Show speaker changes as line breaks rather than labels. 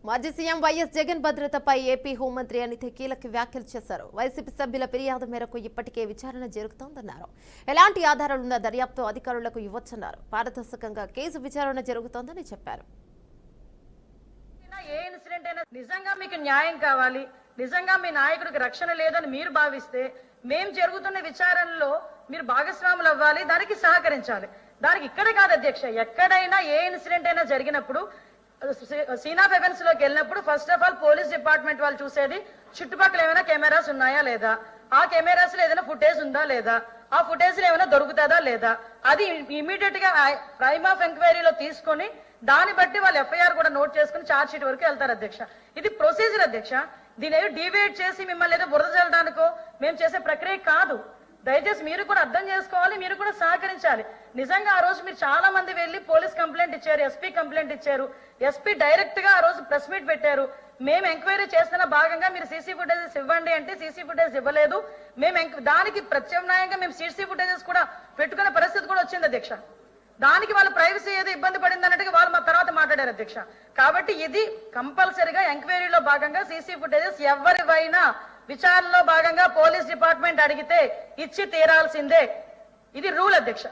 మాజీ CM YS Jagan భద్రతపై AP హోంమంత్రి అనిత కీలక వ్యాఖ్యలు చేశారు. వైసీపీ సభ్యుల ఫిర్యాదు మేరకు ఇప్పటికే విచారణ జరుగుతోందన్నారు. ఎలాంటి ఆధారాలున్న దర్యాప్తు అధికారులకు ఇవ్వొచ్చన్నారు. పారదర్శకంగా కేసు విచారణ జరుగుతోందని చెప్పారు.
ఏ ఇన్సిడెంట్ అయినా నిజంగా మీకు న్యాయం కావాలి, నిజంగా మీ నాయకుడికి రక్షణ లేదని మీరు భావిస్తే మేం జరుగుతున్న విచారణలో మీరు భాగస్వాములు అవ్వాలి, దానికి సహకరించాలి. దానికి ఇక్కడ కాదు అధ్యక్ష, ఎక్కడైనా ఏ ఇన్సిడెంట్ అయినా జరిగినప్పుడు సీన్ ఆఫ్ ఎవిడెన్స్ లోకి వెళ్ళినప్పుడు first of all police department వాళ్ళు చూసేది చుట్టుపక్కల ఏమైనా కెమెరాస్ ఉన్నాయా లేదా, ఆ కెమెరాస్ లో ఏదైనా ఫుటేజ్ ఉందా లేదా, ఆ ఫుటేజ్ లో ఏమైనా దొరుకుతుందా లేదా, అది ఇమీడియట్ గా ప్రైమ్ ఆఫ్ ఎంక్వైరీలో తీసుకొని దాన్ని బట్టి వాళ్ళు ఎఫ్ఐఆర్ కూడా నోట్ చేసుకుని ఛార్జ్ షీట్ వరకు వెళ్తారు అధ్యక్ష. ఇది ప్రొసీజర్ అధ్యక్ష. దీని ఏదో డివేట్ చేసి మిమ్మల్ని ఏదో బురద చల్లడానికో మేము చేసే ప్రక్రియ కాదు. దయచేసి మీరు కూడా అర్థం చేసుకోవాలి, మీరు కూడా సహకరించాలి. నిజంగా ఆ రోజు మీరు చాలా మంది వెళ్లి పోలీస్ కంప్లైంట్ ఇచ్చారు, ఎస్పీ కంప్లైంట్ ఇచ్చారు, ఎస్పీ డైరెక్ట్ గా ఆ రోజు ప్రెస్ మీట్ పెట్టారు. మేము ఎంక్వైరీ చేస్తున్న భాగంగా మీరు సీసీ ఫుటేజెస్ ఇవ్వండి అంటే సీసీ ఫుటేజ్ ఇవ్వలేదు. మేము దానికి ప్రత్యామ్నాయంగా మేము సీసీ ఫుటేజెస్ కూడా పెట్టుకునే పరిస్థితి కూడా వచ్చింది అధ్యక్ష. దానికి వాళ్ళ ప్రైవసీ ఏదో ఇబ్బంది పడింది అన్నట్టుగా వాళ్ళు మా తర్వాత మాట్లాడారు అధ్యక్ష. కాబట్టి ఇది కంపల్సరిగా ఎంక్వైరీలో భాగంగా సీసీ ఫుటేజెస్ ఎవరివైనా విచారణలో భాగంగా పోలీస్ డిపార్ట్మెంట్ అడిగితే ఇచ్చి తీరాల్సిందే. ఇది రూల్ అధ్యక్ష.